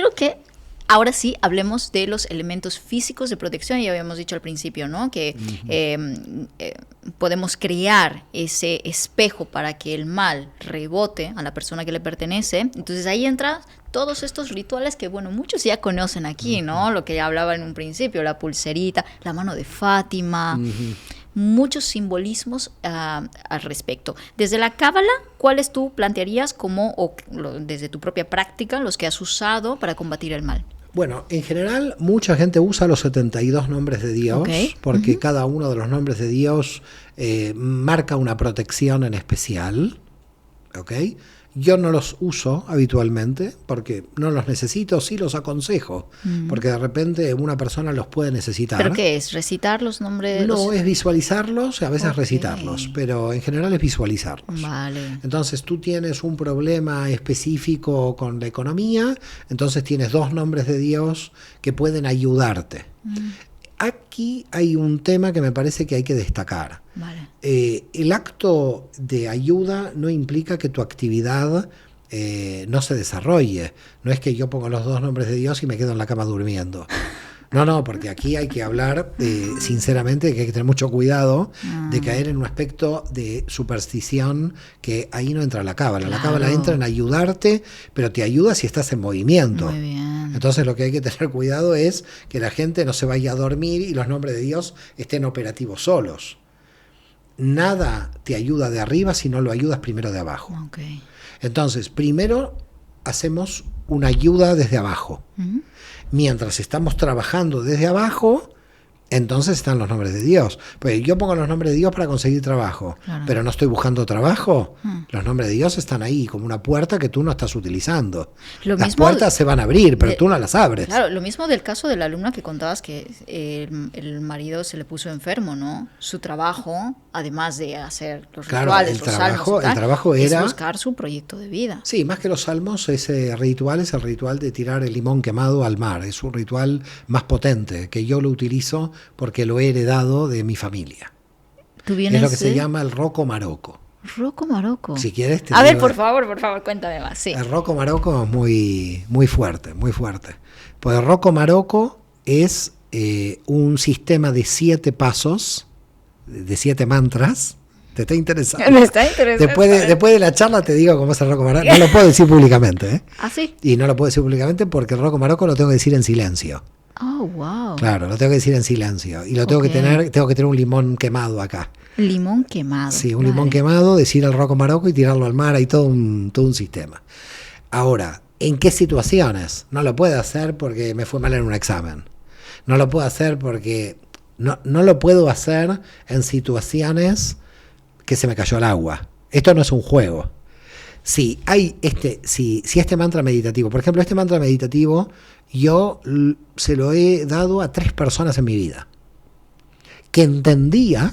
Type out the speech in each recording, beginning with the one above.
quiero que ahora sí hablemos de los elementos físicos de protección. Ya habíamos dicho al principio, ¿no? Que podemos crear ese espejo para que el mal rebote a la persona que le pertenece. Entonces ahí entra todos estos rituales que, bueno, muchos ya conocen aquí, ¿no? Lo que ya hablaba en un principio, la pulserita, la mano de Fátima, muchos simbolismos al respecto. Desde la Cábala, ¿cuáles tú plantearías desde tu propia práctica, los que has usado para combatir el mal? Bueno, en general mucha gente usa los 72 nombres de Dios, porque cada uno de los nombres de Dios marca una protección en especial, ¿ok? Yo no los uso habitualmente porque no los necesito, sí los aconsejo, porque de repente una persona los puede necesitar. ¿Pero qué es? ¿Recitar los nombres? No, es visualizarlos, a veces recitarlos, pero en general es visualizarlos. Vale. Entonces tú tienes un problema específico con la economía, entonces tienes 2 nombres de Dios que pueden ayudarte. Aquí hay un tema que me parece que hay que destacar. Vale. El acto de ayuda no implica que tu actividad no se desarrolle. No es que yo pongo los 2 nombres de Dios y me quedo en la cama durmiendo. No, porque aquí hay que hablar sinceramente de que hay que tener mucho cuidado de caer en un aspecto de superstición, que ahí no entra la cábala. La cábala entra en ayudarte, pero te ayuda si estás en movimiento. Muy bien. Entonces lo que hay que tener cuidado es que la gente no se vaya a dormir y los nombres de Dios estén operativos solos. Nada te ayuda de arriba si no lo ayudas primero de abajo. Okay. Entonces, primero hacemos una ayuda desde abajo. Mientras estamos trabajando desde abajo, entonces están los nombres de Dios. Pues yo pongo los nombres de Dios para conseguir trabajo, pero no estoy buscando trabajo. Los nombres de Dios están ahí como una puerta que tú no estás utilizando. Las puertas se van a abrir, pero tú no las abres. Claro, lo mismo del caso de la alumna que contabas, que el marido se le puso enfermo, ¿no? Su trabajo, además de hacer los rituales, los salmos y tal, el trabajo era buscar su proyecto de vida. Sí, más que los salmos, ese ritual es el ritual de tirar el limón quemado al mar. Es un ritual más potente, que yo lo utilizo porque lo he heredado de mi familia. Es lo que se llama el Rocco Marocco. Rocco Marocco. Si quieres A ver, por favor, cuéntame más. Sí. El Rocco Marocco es muy fuerte, muy fuerte. Pues el Rocco Marocco es un sistema de 7 pasos, de 7 mantras. ¿Te está interesando? Me está interesando. Después de la charla te digo cómo es el Rocco Marocco. No lo puedo decir públicamente, ¿eh? ¿Ah, sí? Y no lo puedo decir públicamente porque el Rocco Marocco lo tengo que decir en silencio. Oh, wow. Claro, lo tengo que decir en silencio. Y lo tengo que tener un limón quemado acá. Limón quemado. Sí, un limón quemado, decir el Rocco Marocco y tirarlo al mar. Hay todo un sistema. Ahora, ¿en qué situaciones? No lo puedo hacer porque me fue mal en un examen. No lo puedo hacer porque... No lo puedo hacer en situaciones que se me cayó el agua. Esto no es un juego. Si este mantra meditativo, por ejemplo, este mantra meditativo, yo se lo he dado a 3 personas en mi vida, que entendía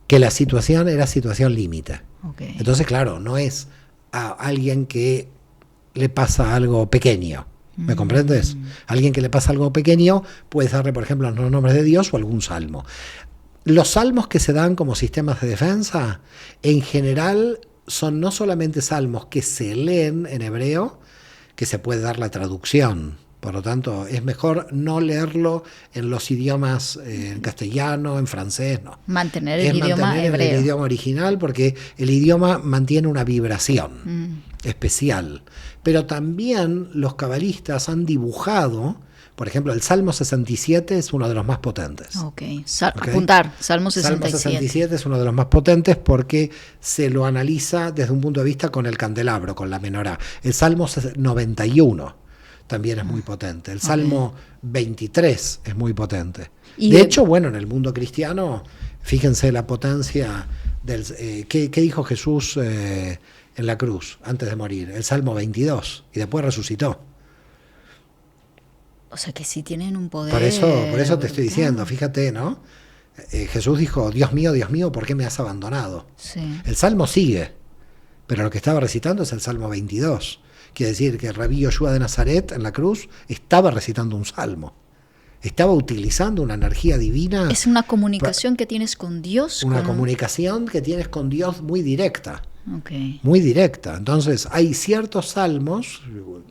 que la situación era situación límite. Okay. Entonces, claro, no es a alguien que le pasa algo pequeño. ¿Me comprendes? Alguien que le pasa algo pequeño, puedes darle, por ejemplo, los nombres de Dios o algún salmo. Los salmos que se dan como sistemas de defensa, en general, son no solamente salmos que se leen en hebreo, que se puede dar la traducción. Por lo tanto, es mejor no leerlo en los idiomas, en castellano, en francés, no. Mantener el idioma hebreo. El idioma original, porque el idioma mantiene una vibración especial. Pero también los cabalistas han dibujado, por ejemplo, el Salmo 67 es uno de los más potentes. Apuntar, Salmo 67. Salmo 67 es uno de los más potentes porque se lo analiza desde un punto de vista con el candelabro, con la menorá. El Salmo 91 también es muy potente. El Salmo 23 es muy potente. De hecho, bueno, en el mundo cristiano, fíjense la potencia del... ¿qué dijo Jesús en la cruz antes de morir? El Salmo 22, y después resucitó. O sea que sí tienen un poder... Por eso te estoy diciendo, fíjate, ¿no? Jesús dijo, Dios mío, ¿por qué me has abandonado? Sí. El Salmo sigue, pero lo que estaba recitando es el Salmo 22. Quiere decir que el rabí Yoshua de Nazaret en la cruz estaba recitando un salmo. Estaba utilizando una energía divina. Es una comunicación que tienes con Dios. Una comunicación que tienes con Dios muy directa. Okay. Muy directa. Entonces, hay ciertos salmos,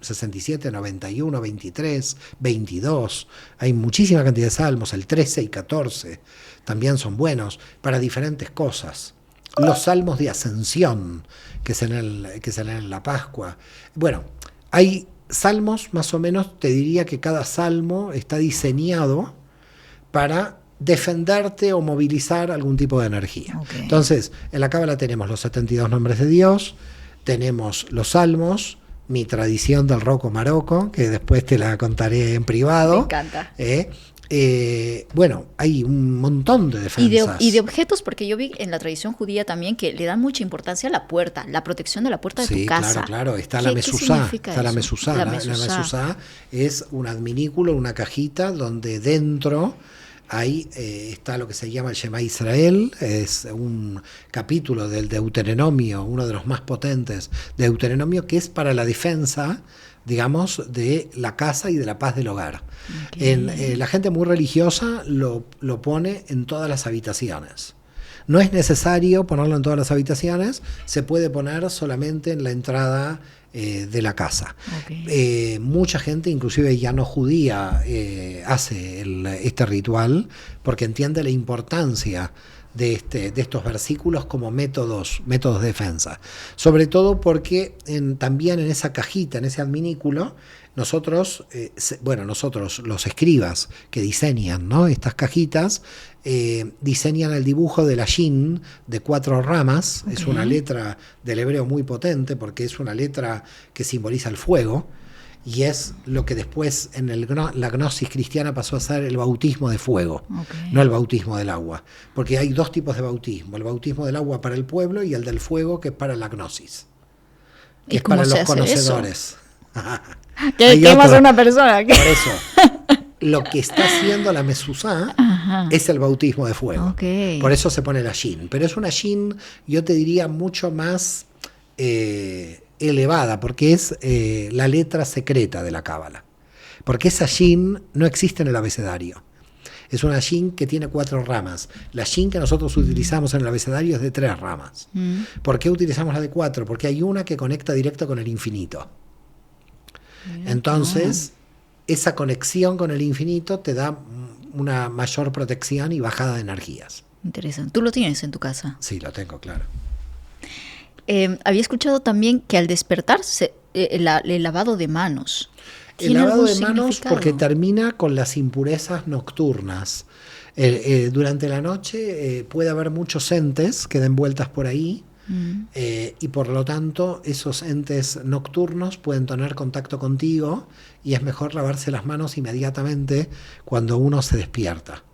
67, 91, 23, 22, hay muchísima cantidad de salmos, el 13 y 14 también son buenos para diferentes cosas. Los salmos de ascensión que se leen en la Pascua. Bueno, hay salmos, más o menos, te diría que cada salmo está diseñado para defenderte o movilizar algún tipo de energía. Okay. Entonces, en la Cábala tenemos los 72 nombres de Dios, tenemos los salmos, mi tradición del Rocco Marocco, que después te la contaré en privado. Me encanta. Bueno, hay un montón de defensas. Y de objetos, porque yo vi en la tradición judía también que le dan mucha importancia a la puerta, la protección de la puerta de tu casa. Claro, está la mesuzá. Está la mesuzá. La mesuzá es un adminículo, una cajita donde dentro ahí está lo que se llama el Shema Israel, es un capítulo del Deuteronomio, uno de los más potentes de Deuteronomio, que es para la defensa, digamos, de la casa y de la paz del hogar. Okay. La gente muy religiosa lo pone en todas las habitaciones. No es necesario ponerlo en todas las habitaciones, se puede poner solamente en la entrada de la casa. Okay. Mucha gente, inclusive ya no judía, hace este ritual porque entiende la importancia de estos versículos como métodos de defensa. Sobre todo porque también en esa cajita, en ese adminículo, nosotros, los escribas que diseñan, ¿no?, estas cajitas, diseñan el dibujo de la Shin de 4 ramas. Okay. Es una letra del hebreo muy potente porque es una letra que simboliza el fuego y es lo que después en la gnosis cristiana pasó a ser el bautismo de fuego, okay, no el bautismo del agua, porque hay 2 tipos de bautismo: el bautismo del agua para el pueblo y el del fuego, que es para la gnosis, que es para los conocedores. ¿Qué más una persona? Por eso, lo que está haciendo la mesuzá es el bautismo de fuego. Okay. Por eso se pone la shin. Pero es una shin, yo te diría, mucho más elevada, porque es la letra secreta de la Cábala. Porque esa shin no existe en el abecedario. Es una shin que tiene 4 ramas. La shin que nosotros utilizamos en el abecedario es de 3 ramas. ¿Por qué utilizamos la de 4? Porque hay una que conecta directo con el infinito. Entonces, esa conexión con el infinito te da una mayor protección y bajada de energías. Interesante. ¿Tú lo tienes en tu casa? Sí, lo tengo, claro. Había escuchado también que al despertar el lavado de manos. El lavado de manos porque termina con las impurezas nocturnas. Durante la noche puede haber muchos entes que den vueltas por ahí. Y por lo tanto esos entes nocturnos pueden tener contacto contigo y es mejor lavarse las manos inmediatamente cuando uno se despierta.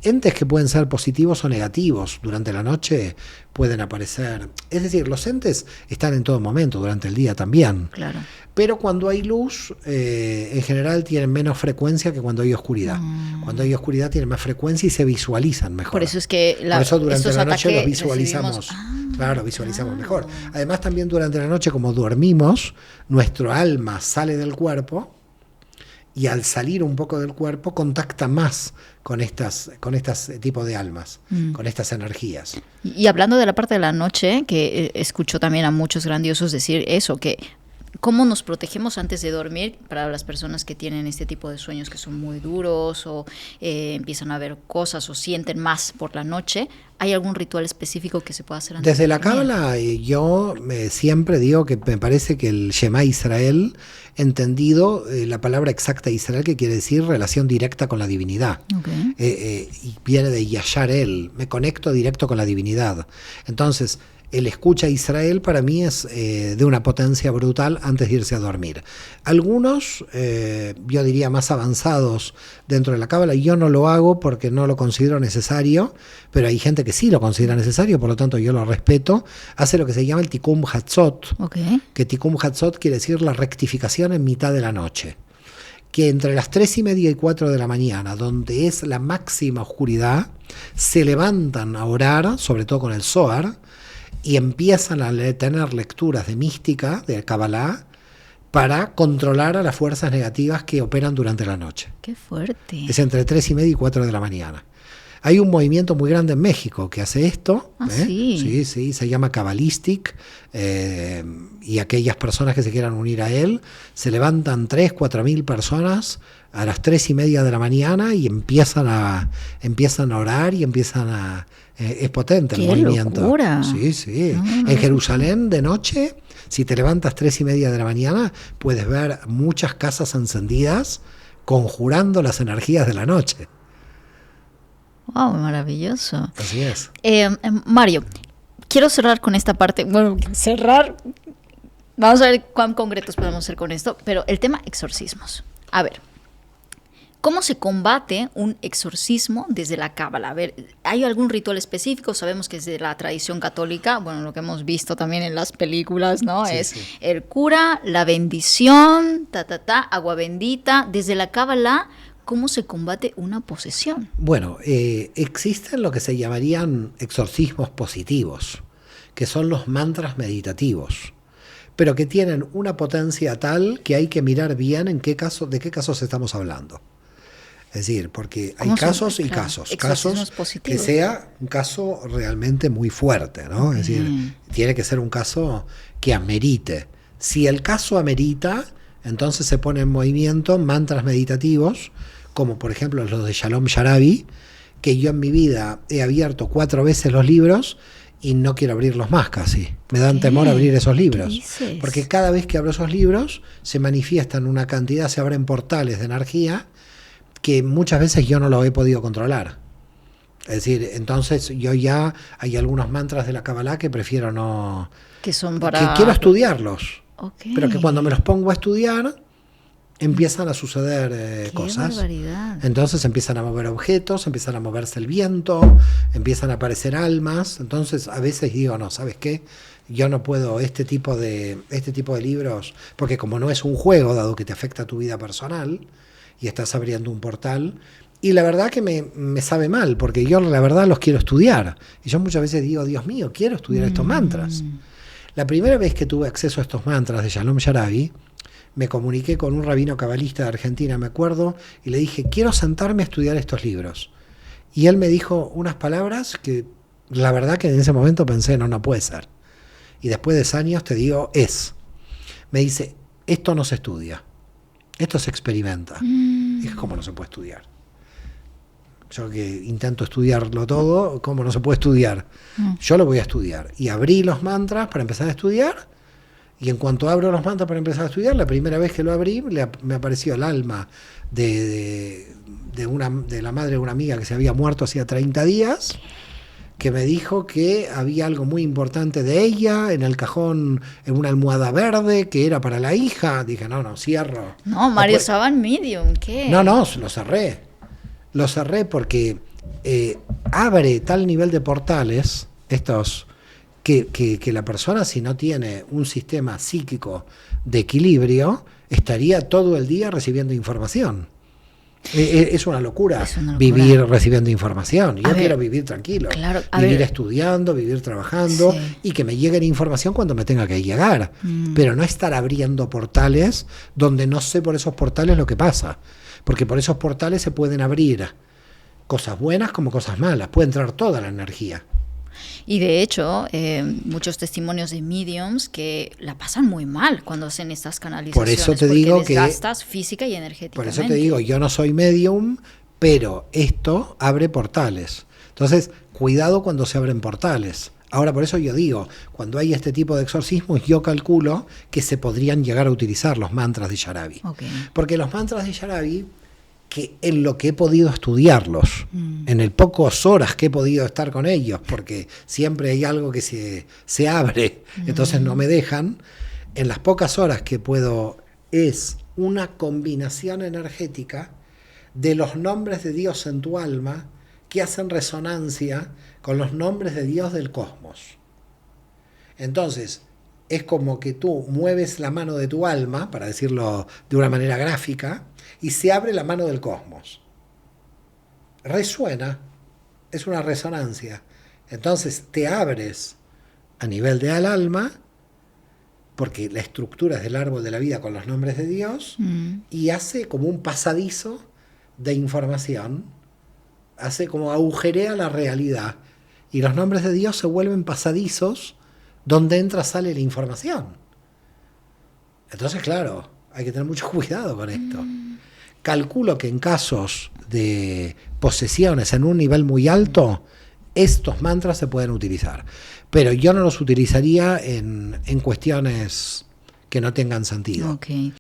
Entes que pueden ser positivos o negativos durante la noche pueden aparecer. Es decir, los entes están en todo momento, durante el día también. Claro. Pero cuando hay luz, en general tienen menos frecuencia que cuando hay oscuridad. Cuando hay oscuridad tienen más frecuencia y se visualizan mejor. Por eso es que por eso durante la noche los visualizamos. Claro, visualizamos mejor. Además, también durante la noche, como dormimos, nuestro alma sale del cuerpo y al salir un poco del cuerpo contacta más con estas tipos de almas, con estas energías. Y hablando de la parte de la noche, que escucho también a muchos grandiosos decir eso, que ¿cómo nos protegemos antes de dormir para las personas que tienen este tipo de sueños que son muy duros o empiezan a ver cosas o sienten más por la noche? ¿Hay algún ritual específico que se pueda hacer antes? Desde la Cábala yo siempre digo que me parece que el Shema Israel, entendido la palabra exacta Israel, que quiere decir relación directa con la divinidad. Okay. Y viene de Yashar El, me conecto directo con la divinidad. Entonces, el escucha a Israel para mí es de una potencia brutal antes de irse a dormir. Algunos, yo diría más avanzados dentro de la Cábala, yo no lo hago porque no lo considero necesario, pero hay gente que sí lo considera necesario, por lo tanto yo lo respeto. Hace lo que se llama el Tikkun Hatzot, okay, que Tikkun Hatzot quiere decir la rectificación en mitad de la noche. Que entre las 3:30 y 4 de la mañana, donde es la máxima oscuridad, se levantan a orar, sobre todo con el Zohar, y empiezan a tener lecturas de mística, de Kabbalah, para controlar a las fuerzas negativas que operan durante la noche. ¡Qué fuerte! Es entre 3:30 y 4 de la mañana. Hay un movimiento muy grande en México que hace esto. Sí. Sí, se llama Kabbalistic. Y aquellas personas que se quieran unir a él, se levantan 3.000-4.000 personas a las 3:30 de la mañana y empiezan a orar y es potente el movimiento. ¡Locura! Sí. En Jerusalén de noche, si te levantas 3:30 de la mañana, puedes ver muchas casas encendidas conjurando las energías de la noche. ¡Wow! Maravilloso. Así es. Mario, quiero cerrar con esta parte. Bueno, cerrar. Vamos a ver cuán concretos podemos ser con esto. Pero el tema exorcismos. A ver. ¿Cómo se combate un exorcismo desde la Cábala? A ver, ¿hay algún ritual específico? Sabemos que es de la tradición católica, bueno, lo que hemos visto también en las películas, ¿no? Sí. El cura, la bendición, agua bendita. Desde la Cábala, ¿cómo se combate una posesión? Bueno, existen lo que se llamarían exorcismos positivos, que son los mantras meditativos, pero que tienen una potencia tal que hay que mirar bien de qué casos estamos hablando. Es decir, porque hay casos y casos. Casos que sea un caso realmente muy fuerte, ¿no? Es decir, tiene que ser un caso que amerite. Si el caso amerita, entonces se pone en movimiento mantras meditativos, como por ejemplo los de Shalom Sharabi, que yo en mi vida he abierto 4 veces los libros y no quiero abrirlos más casi. Me dan temor abrir esos libros. Porque cada vez que abro esos libros se manifiestan una cantidad, se abren portales de energía que muchas veces yo no lo he podido controlar. Es decir, entonces yo ya hay algunos mantras de la Kabbalah que prefiero no... Que son para... Que quiero estudiarlos. Pero que cuando me los pongo a estudiar empiezan a suceder cosas. Barbaridad. Entonces empiezan a mover objetos, empiezan a moverse el viento, empiezan a aparecer almas. Entonces a veces digo, no, ¿sabes qué? Yo no puedo este tipo de libros, porque como no es un juego, dado que te afecta a tu vida personal y estás abriendo un portal, y la verdad que me sabe mal, porque yo la verdad los quiero estudiar. Y yo muchas veces digo, Dios mío, quiero estudiar estos mantras. La primera vez que tuve acceso a estos mantras de Shalom Sharabi, me comuniqué con un rabino cabalista de Argentina, me acuerdo, y le dije, quiero sentarme a estudiar estos libros. Y él me dijo unas palabras que la verdad que en ese momento pensé, no puede ser. Y después de años te digo, me dice, esto no se estudia, esto se experimenta. Dije, ¿cómo no se puede estudiar? Yo que intento estudiarlo todo, ¿cómo no se puede estudiar? Yo lo voy a estudiar. Y abrí los mantras para empezar a estudiar, y en cuanto abro los mantras para empezar a estudiar, la primera vez que lo abrí, me apareció el alma de la madre de una amiga que se había muerto hacía 30 días, que me dijo que había algo muy importante de ella en el cajón, en una almohada verde, que era para la hija. Dije, no, cierro. No, Mario Saban Medium, ¿qué? No, lo cerré. Lo cerré porque abre tal nivel de portales, estos, que la persona, si no tiene un sistema psíquico de equilibrio, estaría todo el día recibiendo información. Es una locura vivir recibiendo información. Yo quiero vivir tranquilo, vivir estudiando, vivir trabajando, y que me llegue información cuando me tenga que llegar, pero no estar abriendo portales donde no sé por esos portales lo que pasa, porque por esos portales se pueden abrir cosas buenas como cosas malas, puede entrar toda la energía. Y de hecho, muchos testimonios de mediums que la pasan muy mal cuando hacen estas canalizaciones. Por eso te digo que gastas física y energéticamente. Por eso te digo, yo no soy medium, pero esto abre portales. Entonces, cuidado cuando se abren portales. Ahora, por eso yo digo, cuando hay este tipo de exorcismos, yo calculo que se podrían llegar a utilizar los mantras de Sharabi. Porque los mantras de Sharabi, que en lo que he podido estudiarlos, en el pocas horas que he podido estar con ellos, porque siempre hay algo que se abre, entonces no me dejan, en las pocas horas que puedo, es una combinación energética de los nombres de Dios en tu alma que hacen resonancia con los nombres de Dios del cosmos. Entonces, es como que tú mueves la mano de tu alma, para decirlo de una manera gráfica, y se abre la mano del cosmos. Resuena, es una resonancia. Entonces te abres a nivel del alma, porque la estructura es del árbol de la vida con los nombres de Dios, y hace como un pasadizo de información hace como agujerea la realidad. Y los nombres de Dios se vuelven pasadizos donde entra, sale la información. Entonces, claro, hay que tener mucho cuidado con esto. Calculo que en casos de posesiones en un nivel muy alto, estos mantras se pueden utilizar. Pero yo no los utilizaría en cuestiones que no tengan sentido. Okay.